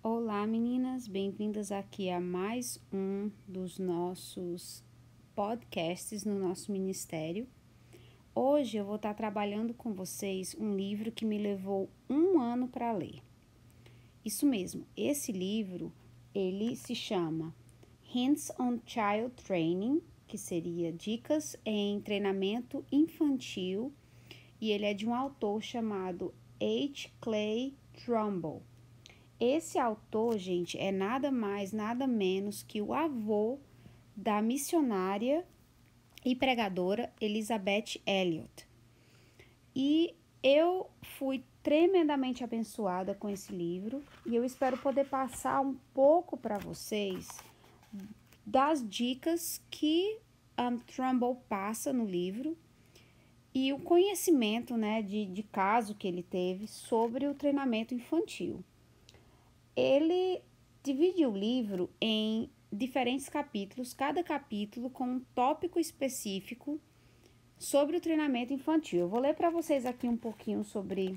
Olá, meninas, bem-vindas aqui a mais um dos nossos podcasts no nosso ministério. Hoje eu vou estar trabalhando com vocês um livro que me levou um ano para ler. Isso mesmo, esse livro, ele se chama Hints on Child Training, que seria Dicas em Treinamento Infantil, e ele é de um autor chamado H. Clay Trumbull. Esse autor, gente, é nada mais, nada menos que o avô da missionária e pregadora Elizabeth Elliot. E eu fui tremendamente abençoada com esse livro e eu espero poder passar um pouco para vocês das dicas que Trumbull passa no livro e o conhecimento, né, de caso que ele teve sobre o treinamento infantil. Ele divide o livro em diferentes capítulos, cada capítulo com um tópico específico sobre o treinamento infantil. Eu vou ler para vocês aqui um pouquinho sobre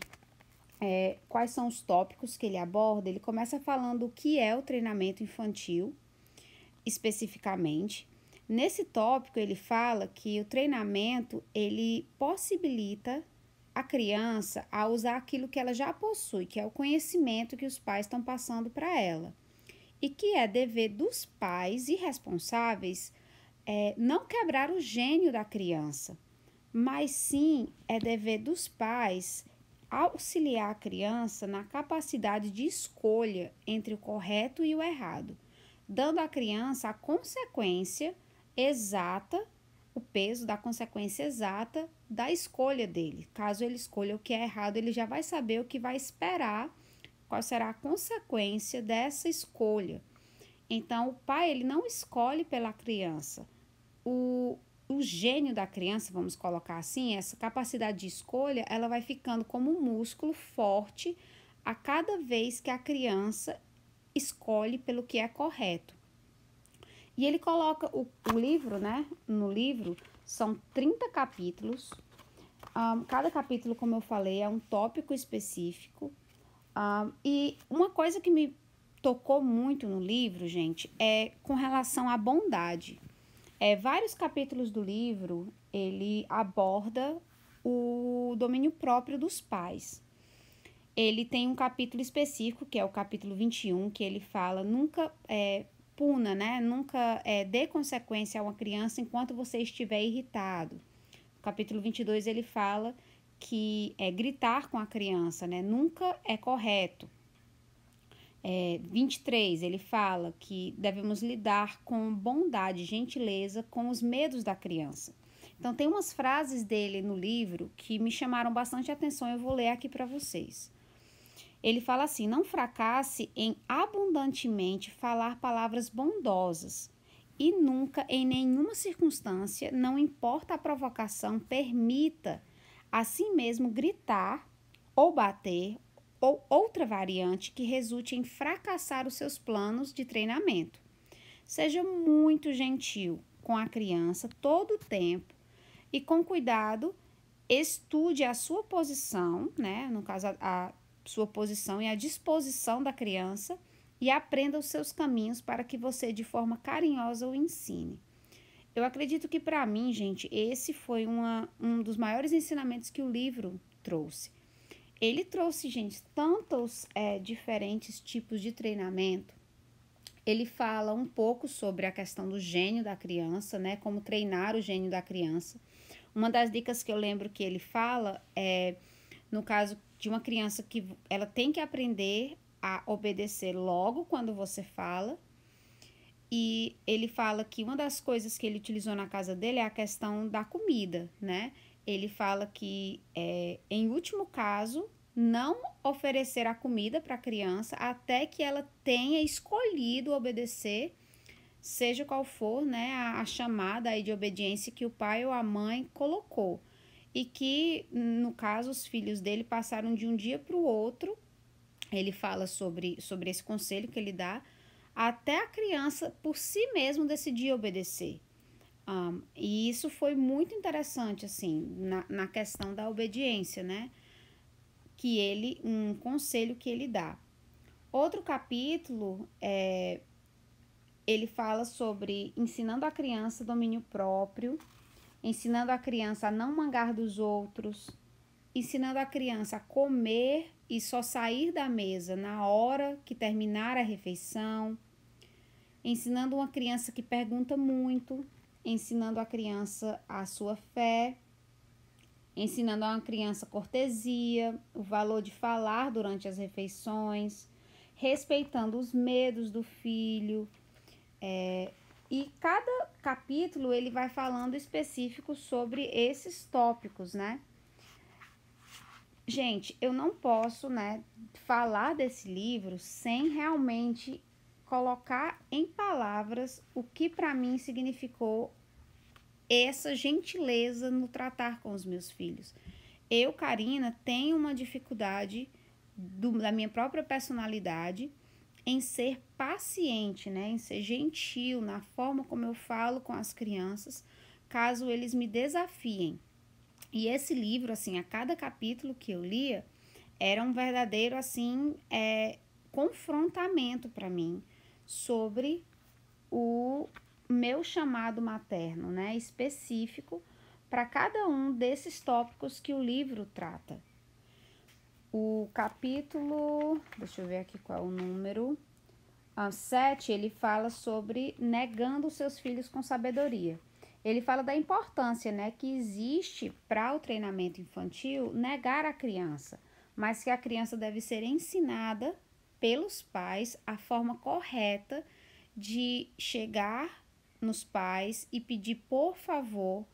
quais são os tópicos que ele aborda. Ele começa falando o que é o treinamento infantil, especificamente. Nesse tópico, ele fala que o treinamento, ele possibilita a criança a usar aquilo que ela já possui, que é o conhecimento que os pais estão passando para ela. E que é dever dos pais e responsáveis não quebrar o gênio da criança, mas sim é dever dos pais auxiliar a criança na capacidade de escolha entre o correto e o errado, dando à criança a consequência exata, o peso da consequência exata da escolha dele. Caso ele escolha o que é errado, ele já vai saber o que vai esperar, qual será a consequência dessa escolha. Então, o pai ele não escolhe pela criança. O gênio da criança, vamos colocar assim, essa capacidade de escolha, ela vai ficando como um músculo forte a cada vez que a criança escolhe pelo que é correto. E ele coloca o livro, né? No livro são 30 capítulos. Cada capítulo, como eu falei, é um tópico específico. E uma coisa que me tocou muito no livro, gente, é com relação à bondade. Vários capítulos do livro, ele aborda o domínio próprio dos pais. Ele tem um capítulo específico, que é o capítulo 21, que ele fala, nunca puna, né? Nunca dê consequência a uma criança enquanto você estiver irritado. No capítulo 22, ele fala que gritar com a criança, né? Nunca é correto. 23, ele fala que devemos lidar com bondade, gentileza, com os medos da criança. Então, tem umas frases dele no livro que me chamaram bastante atenção, eu vou ler aqui para vocês. Ele fala assim: não fracasse em abundantemente falar palavras bondosas e nunca, em nenhuma circunstância, não importa a provocação, permita a si mesmo gritar ou bater ou outra variante que resulte em fracassar os seus planos de treinamento. Seja muito gentil com a criança todo o tempo e com cuidado estude a sua posição, né? No caso, a sua posição e a disposição da criança e aprenda os seus caminhos para que você, de forma carinhosa, o ensine. Eu acredito que, para mim, gente, esse foi um dos maiores ensinamentos que o livro trouxe. Ele trouxe, gente, tantos diferentes tipos de treinamento. Ele fala um pouco sobre a questão do gênio da criança, né? Como treinar o gênio da criança. Uma das dicas que eu lembro que ele fala é, no caso de uma criança que ela tem que aprender a obedecer logo quando você fala. E ele fala que uma das coisas que ele utilizou na casa dele é a questão da comida, né? Ele fala que, em último caso, não oferecer a comida para a criança até que ela tenha escolhido obedecer, seja qual for, né, a chamada aí de obediência que o pai ou a mãe colocou. E que, no caso, os filhos dele passaram de um dia para o outro. Ele fala sobre esse conselho que ele dá, até a criança por si mesmo decidir obedecer. E isso foi muito interessante, assim, na questão da obediência, né? Um conselho que ele dá. Outro capítulo, ele fala sobre ensinando a criança domínio próprio, ensinando a criança a não mangar dos outros, ensinando a criança a comer e só sair da mesa na hora que terminar a refeição, ensinando uma criança que pergunta muito, ensinando a criança a sua fé, ensinando a uma criança cortesia, o valor de falar durante as refeições, respeitando os medos do filho. E cada capítulo ele vai falando específico sobre esses tópicos, né? Gente, eu não posso, né, falar desse livro sem realmente colocar em palavras o que para mim significou essa gentileza no tratar com os meus filhos. Eu, Karina, tenho uma dificuldade da minha própria personalidade em ser paciente, né, em ser gentil na forma como eu falo com as crianças, caso eles me desafiem. E esse livro, assim, a cada capítulo que eu lia, era um verdadeiro, assim, confrontamento para mim sobre o meu chamado materno, né? Específico para cada um desses tópicos que o livro trata. O capítulo, deixa eu ver aqui qual é o número, 7, ele fala sobre negando seus filhos com sabedoria. Ele fala da importância, né, que existe para o treinamento infantil negar a criança, mas que a criança deve ser ensinada pelos pais a forma correta de chegar nos pais e pedir por favor,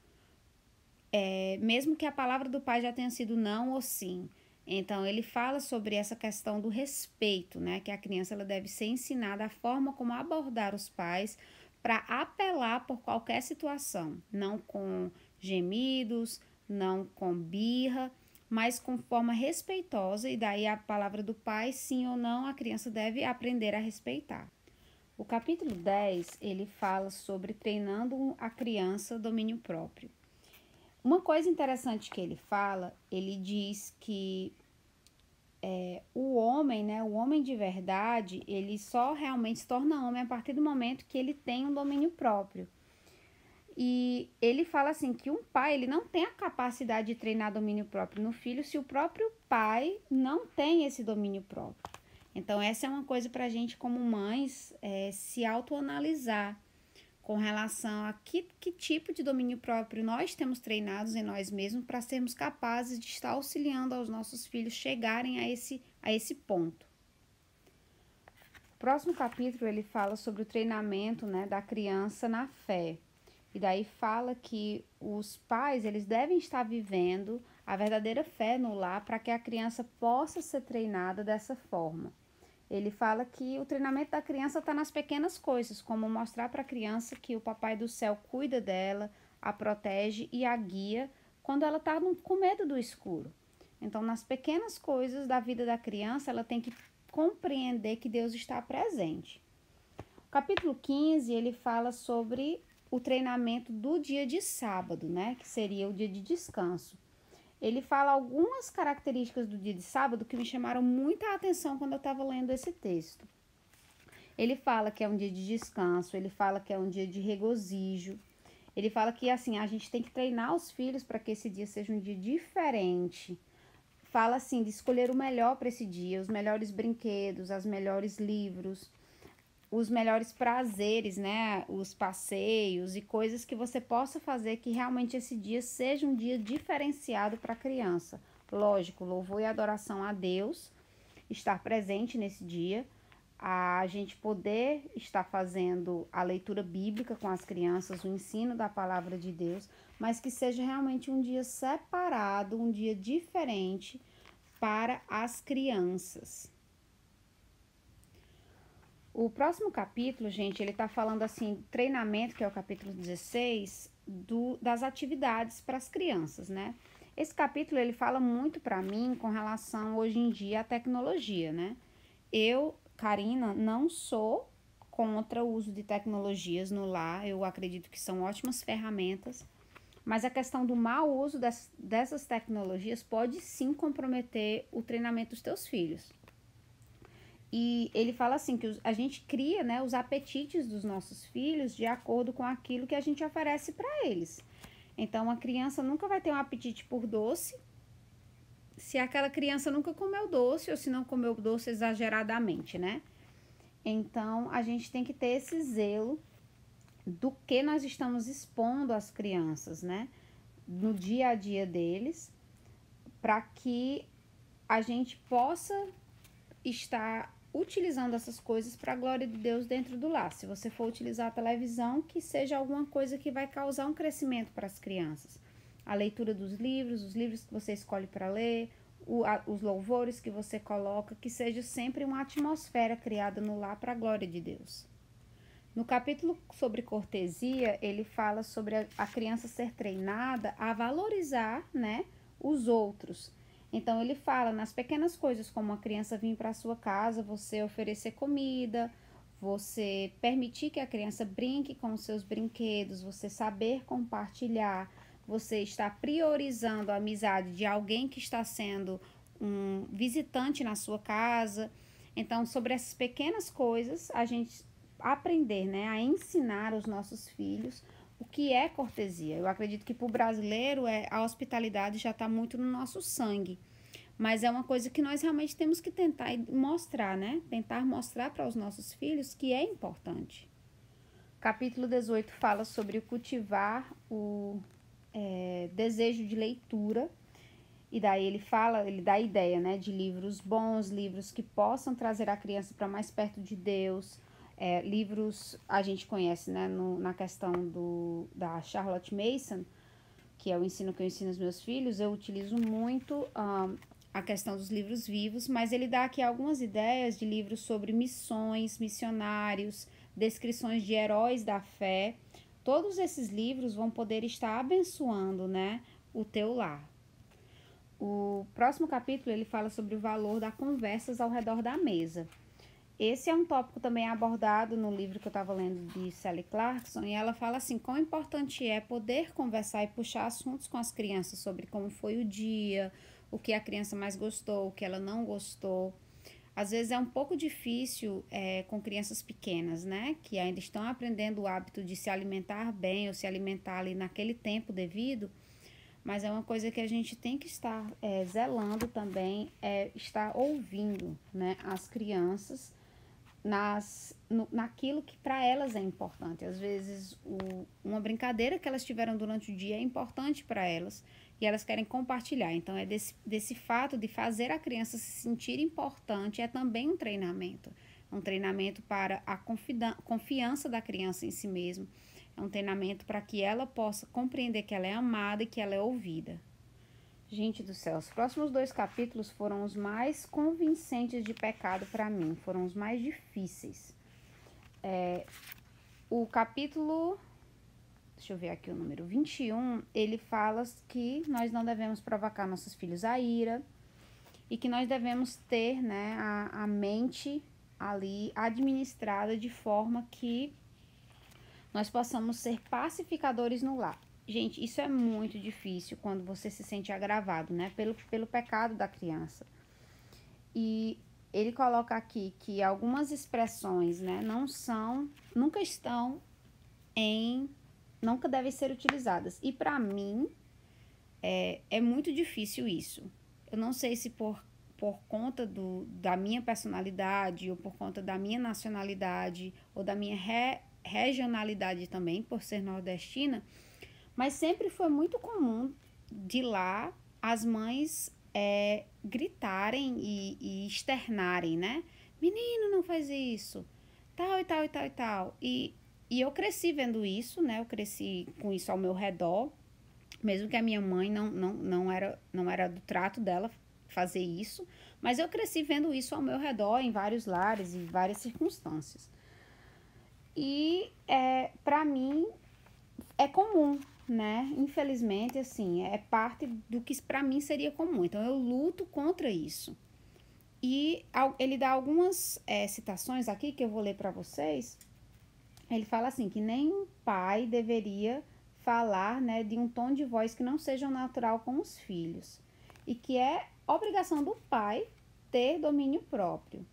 mesmo que a palavra do pai já tenha sido não ou sim. Então, ele fala sobre essa questão do respeito, né, que a criança ela deve ser ensinada a forma como abordar os pais para apelar por qualquer situação, não com gemidos, não com birra, mas com forma respeitosa, e daí a palavra do pai, sim ou não, a criança deve aprender a respeitar. O capítulo 10, ele fala sobre treinando a criança domínio próprio. Uma coisa interessante que ele fala, ele diz que o homem, né, o homem de verdade, ele só realmente se torna homem a partir do momento que ele tem um domínio próprio. E ele fala assim que um pai, ele não tem a capacidade de treinar domínio próprio no filho se o próprio pai não tem esse domínio próprio. Então, essa é uma coisa para a gente, como mães, se autoanalisar com relação a que tipo de domínio próprio nós temos treinados em nós mesmos para sermos capazes de estar auxiliando aos nossos filhos chegarem a esse ponto. O próximo capítulo ele fala sobre o treinamento, né, da criança na fé. E daí fala que os pais eles devem estar vivendo a verdadeira fé no lar para que a criança possa ser treinada dessa forma. Ele fala que o treinamento da criança está nas pequenas coisas, como mostrar para a criança que o Papai do Céu cuida dela, a protege e a guia quando ela está com medo do escuro. Então, nas pequenas coisas da vida da criança, ela tem que compreender que Deus está presente. O capítulo 15, ele fala sobre o treinamento do dia de sábado, né? Que seria o dia de descanso. Ele fala algumas características do dia de sábado que me chamaram muita atenção quando eu estava lendo esse texto. Ele fala que é um dia de descanso, ele fala que é um dia de regozijo. Ele fala que assim, a gente tem que treinar os filhos para que esse dia seja um dia diferente. Fala assim de escolher o melhor para esse dia, os melhores brinquedos, os melhores livros, os melhores prazeres, né? Os passeios e coisas que você possa fazer que realmente esse dia seja um dia diferenciado para a criança. Lógico, louvor e adoração a Deus, estar presente nesse dia, a gente poder estar fazendo a leitura bíblica com as crianças, o ensino da palavra de Deus, mas que seja realmente um dia separado, um dia diferente para as crianças. O próximo capítulo, gente, ele tá falando assim, treinamento, que é o capítulo 16, das atividades para as crianças, né? Esse capítulo, ele fala muito para mim com relação, hoje em dia, à tecnologia, né? Eu, Karina, não sou contra o uso de tecnologias no lar, eu acredito que são ótimas ferramentas, mas a questão do mau uso dessas tecnologias pode sim comprometer o treinamento dos teus filhos. E ele fala assim, que a gente cria, né, os apetites dos nossos filhos de acordo com aquilo que a gente oferece para eles. Então, a criança nunca vai ter um apetite por doce se aquela criança nunca comeu doce ou se não comeu doce exageradamente, né? Então, a gente tem que ter esse zelo do que nós estamos expondo às crianças, né? No dia a dia deles, para que a gente possa estar utilizando essas coisas para a glória de Deus dentro do lar. Se você for utilizar a televisão, que seja alguma coisa que vai causar um crescimento para as crianças. A leitura dos livros, os livros que você escolhe para ler, os louvores que você coloca, que seja sempre uma atmosfera criada no lar para a glória de Deus. No capítulo sobre cortesia, ele fala sobre a criança ser treinada a valorizar, né, os outros. Então, ele fala nas pequenas coisas, como a criança vir para a sua casa, você oferecer comida, você permitir que a criança brinque com os seus brinquedos, você saber compartilhar, você está priorizando a amizade de alguém que está sendo um visitante na sua casa. Então, sobre essas pequenas coisas, a gente aprender, né, a ensinar os nossos filhos o que é cortesia. Eu acredito que para o brasileiro a hospitalidade já está muito no nosso sangue, mas é uma coisa que nós realmente temos que tentar mostrar, né? Tentar mostrar para os nossos filhos que é importante. Capítulo 18 fala sobre o cultivar o desejo de leitura. E daí ele dá a ideia, né, de livros bons, livros que possam trazer a criança para mais perto de Deus. Livros a gente conhece, né, na questão da Charlotte Mason, que é o ensino que eu ensino aos meus filhos. Eu utilizo muito a questão dos livros vivos, mas ele dá aqui algumas ideias de livros sobre missões, missionários, descrições de heróis da fé. Todos esses livros vão poder estar abençoando, né, o teu lar. O próximo capítulo ele fala sobre o valor das conversas ao redor da mesa. Esse é um tópico também abordado no livro que eu estava lendo de Sally Clarkson, e ela fala assim, quão importante é poder conversar e puxar assuntos com as crianças sobre como foi o dia, o que a criança mais gostou, o que ela não gostou. Às vezes é um pouco difícil com crianças pequenas, né, que ainda estão aprendendo o hábito de se alimentar bem ou se alimentar ali naquele tempo devido, mas é uma coisa que a gente tem que estar zelando também, estar ouvindo, né, as crianças naquilo que para elas é importante. Às vezes uma brincadeira que elas tiveram durante o dia é importante para elas e elas querem compartilhar. Então é desse fato de fazer a criança se sentir importante, é também um treinamento para a confiança da criança em si mesma. É um treinamento para que ela possa compreender que ela é amada e que ela é ouvida. Gente do céu, os próximos 2 capítulos foram os mais convincentes de pecado para mim, foram os mais difíceis. O capítulo, deixa eu ver aqui o número 21, ele fala que nós não devemos provocar nossos filhos à ira e que nós devemos ter, né, a mente ali administrada de forma que nós possamos ser pacificadores no lar. Gente, isso é muito difícil quando você se sente agravado, né? Pelo pecado da criança. E ele coloca aqui que algumas expressões, né, nunca devem ser utilizadas. E para mim, é muito difícil isso. Eu não sei se por conta da minha personalidade, ou por conta da minha nacionalidade, ou da minha regionalidade também, por ser nordestina, mas sempre foi muito comum de lá as mães gritarem e externarem, né? Menino, não faz isso, tal e tal e tal e tal. E eu cresci vendo isso, né? Eu cresci com isso ao meu redor, mesmo que a minha mãe não era do trato dela fazer isso, mas eu cresci vendo isso ao meu redor em vários lares e várias circunstâncias. E para mim é comum, né? Infelizmente, assim, é parte do que para mim seria comum. Então, eu luto contra isso. E ele dá algumas citações aqui que eu vou ler para vocês. Ele fala assim, que nenhum pai deveria falar, né, de um tom de voz que não seja natural com os filhos. E que é obrigação do pai ter domínio próprio.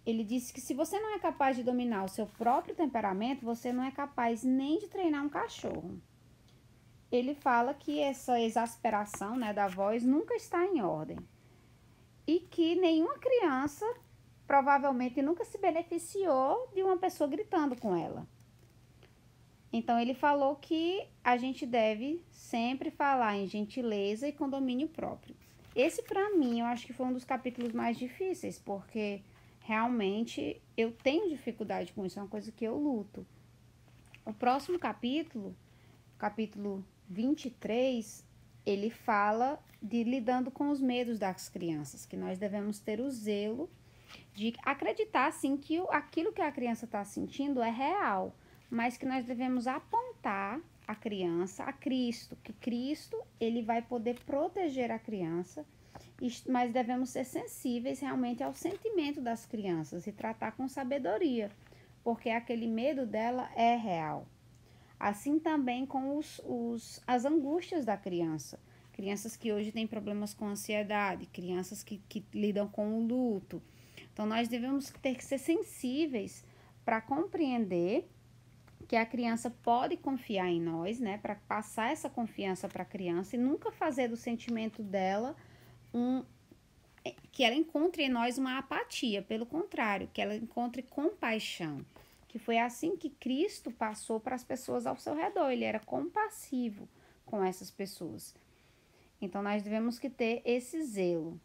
Ele disse que se você não é capaz de dominar o seu próprio temperamento, você não é capaz nem de treinar um cachorro. Ele fala que essa exasperação, né, da voz nunca está em ordem. E que nenhuma criança provavelmente nunca se beneficiou de uma pessoa gritando com ela. Então, ele falou que a gente deve sempre falar em gentileza e com domínio próprio. Esse, para mim, eu acho que foi um dos capítulos mais difíceis, porque realmente eu tenho dificuldade com isso, é uma coisa que eu luto. O próximo capítulo, capítulo 23, ele fala de lidando com os medos das crianças, que nós devemos ter o zelo de acreditar, sim, que aquilo que a criança está sentindo é real, mas que nós devemos apontar a criança a Cristo, que Cristo ele vai poder proteger a criança, mas devemos ser sensíveis realmente ao sentimento das crianças e tratar com sabedoria, porque aquele medo dela é real. Assim também com as angústias da criança. Crianças que hoje têm problemas com ansiedade, crianças que lidam com o luto. Então, nós devemos ter que ser sensíveis para compreender que a criança pode confiar em nós, né? Para passar essa confiança para a criança e nunca fazer do sentimento dela que ela encontre em nós uma apatia, pelo contrário, que ela encontre compaixão. Que foi assim que Cristo passou para as pessoas ao seu redor, ele era compassivo com essas pessoas. Então, nós devemos que ter esse zelo.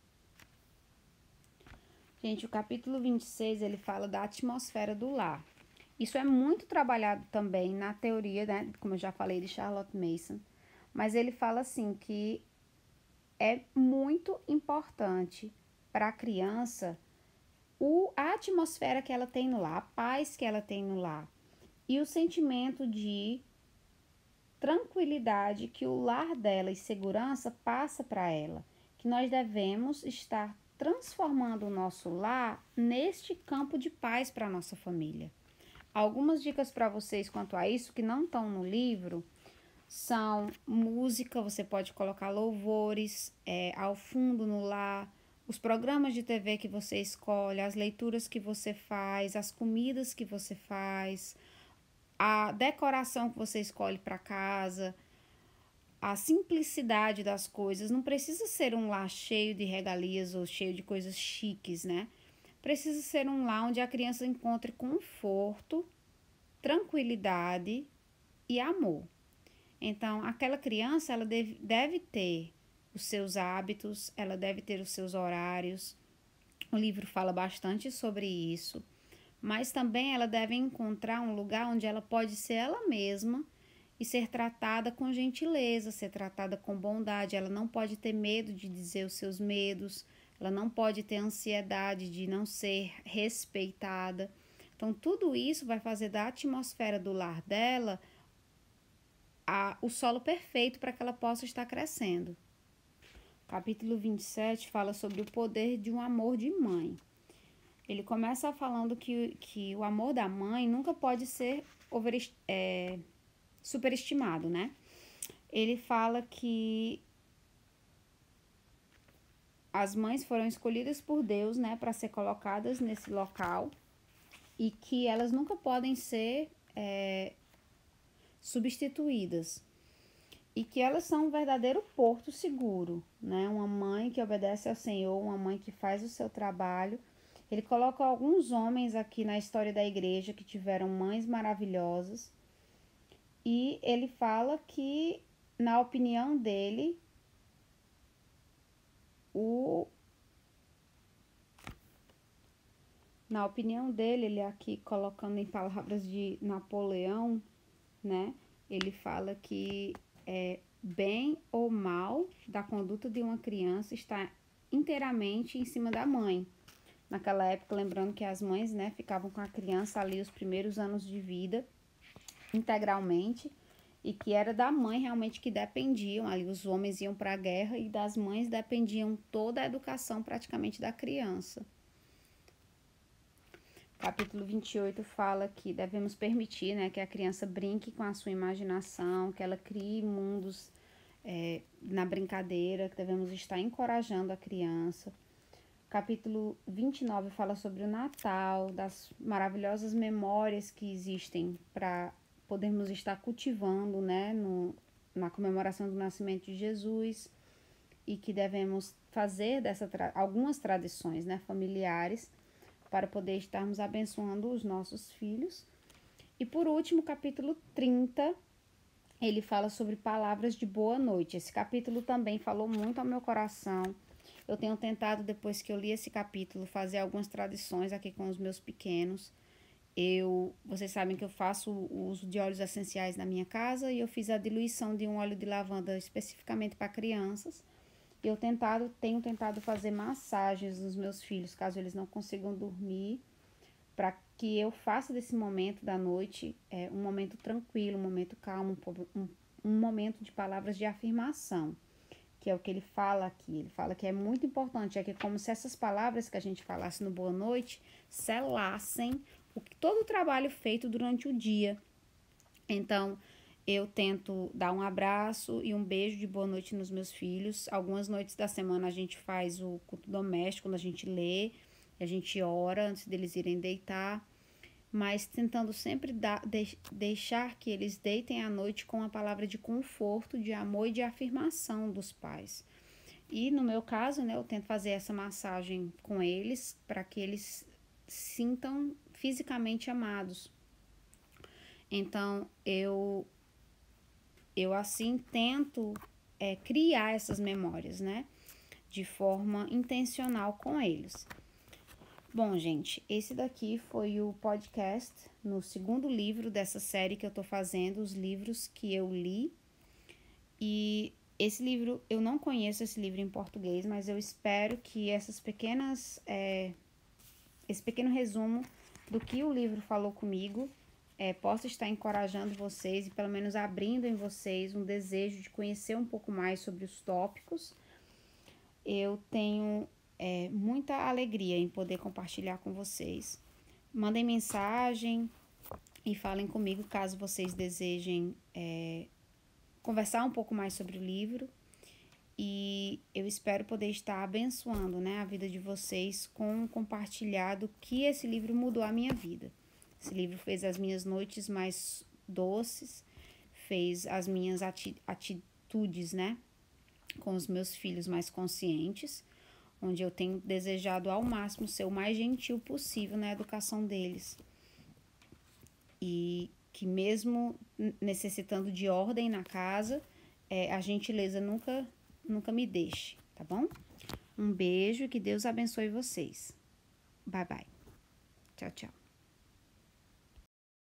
Gente, o capítulo 26, ele fala da atmosfera do lar. Isso é muito trabalhado também na teoria, né, como eu já falei, de Charlotte Mason. Mas ele fala assim que é muito importante para a criança a atmosfera que ela tem no lar, a paz que ela tem no lar e o sentimento de tranquilidade que o lar dela e segurança passa para ela. Que nós devemos estar transformando o nosso lar neste campo de paz para a nossa família. Algumas dicas para vocês quanto a isso que não estão no livro são música, você pode colocar louvores ao fundo no lar, os programas de TV que você escolhe, as leituras que você faz, as comidas que você faz, a decoração que você escolhe para casa, a simplicidade das coisas. Não precisa ser um lar cheio de regalias ou cheio de coisas chiques, né? Precisa ser um lar onde a criança encontre conforto, tranquilidade e amor. Então, aquela criança, ela deve ter os seus hábitos, ela deve ter os seus horários. O livro fala bastante sobre isso. Mas também ela deve encontrar um lugar onde ela pode ser ela mesma e ser tratada com gentileza, ser tratada com bondade. Ela não pode ter medo de dizer os seus medos, ela não pode ter ansiedade de não ser respeitada. Então, tudo isso vai fazer da atmosfera do lar dela o solo perfeito para que ela possa estar crescendo. Capítulo 27 fala sobre o poder de um amor de mãe. Ele começa falando que o amor da mãe nunca pode ser superestimado, né? Ele fala que as mães foram escolhidas por Deus, né, para ser colocadas nesse local e que elas nunca podem ser substituídas e que elas são um verdadeiro porto seguro, né? Uma mãe que obedece ao Senhor, uma mãe que faz o seu trabalho. Ele coloca alguns homens aqui na história da igreja que tiveram mães maravilhosas e ele fala que, na opinião dele, ele aqui colocando em palavras de Napoleão, né? Ele fala que bem ou mal da conduta de uma criança está inteiramente em cima da mãe. Naquela época, lembrando que as mães, né, ficavam com a criança ali os primeiros anos de vida, integralmente, e que era da mãe realmente que dependiam, ali os homens iam para a guerra e das mães dependiam toda a educação praticamente da criança. Capítulo 28 fala que devemos permitir, né, que a criança brinque com a sua imaginação, que ela crie mundos na brincadeira, que devemos estar encorajando a criança. Capítulo 29 fala sobre o Natal, das maravilhosas memórias que existem para podermos estar cultivando, né, na comemoração do nascimento de Jesus, e que devemos fazer algumas tradições, né, familiares, para poder estarmos abençoando os nossos filhos. E por último, capítulo 30, ele fala sobre palavras de boa noite. Esse capítulo também falou muito ao meu coração. Eu tenho tentado, depois que eu li esse capítulo, fazer algumas tradições aqui com os meus pequenos. Vocês sabem que eu faço o uso de óleos essenciais na minha casa, e eu fiz a diluição de um óleo de lavanda especificamente para crianças. Tenho tentado fazer massagens nos meus filhos, caso eles não consigam dormir, para que eu faça desse momento da noite um momento tranquilo, um momento calmo, um momento de palavras de afirmação, que é o que ele fala aqui. Ele fala que é muito importante, é que como se essas palavras que a gente falasse no boa noite selassem todo o trabalho feito durante o dia. Então, eu tento dar um abraço e um beijo de boa noite nos meus filhos. Algumas noites da semana a gente faz o culto doméstico, quando a gente lê, a gente ora antes deles irem deitar, mas tentando sempre deixar que eles deitem à noite com a palavra de conforto, de amor e de afirmação dos pais. E no meu caso, né, eu tento fazer essa massagem com eles para que eles sintam fisicamente amados. Então, eu assim tento criar essas memórias, né, de forma intencional com eles. Bom, gente, esse daqui foi o podcast no segundo livro dessa série que eu tô fazendo, os livros que eu li. E esse livro, eu não conheço esse livro em português, mas eu espero que esse pequeno resumo do que o livro falou comigo possa estar encorajando vocês e pelo menos abrindo em vocês um desejo de conhecer um pouco mais sobre os tópicos. Eu tenho muita alegria em poder compartilhar com vocês. Mandem mensagem e falem comigo caso vocês desejem conversar um pouco mais sobre o livro. E eu espero poder estar abençoando, né, a vida de vocês com compartilhar do que esse livro mudou a minha vida. Esse livro fez as minhas noites mais doces, fez as minhas atitudes, né, com os meus filhos mais conscientes, onde eu tenho desejado ao máximo ser o mais gentil possível na educação deles. E que mesmo necessitando de ordem na casa, a gentileza nunca me deixe, tá bom? Um beijo e que Deus abençoe vocês. Bye, bye. Tchau, tchau.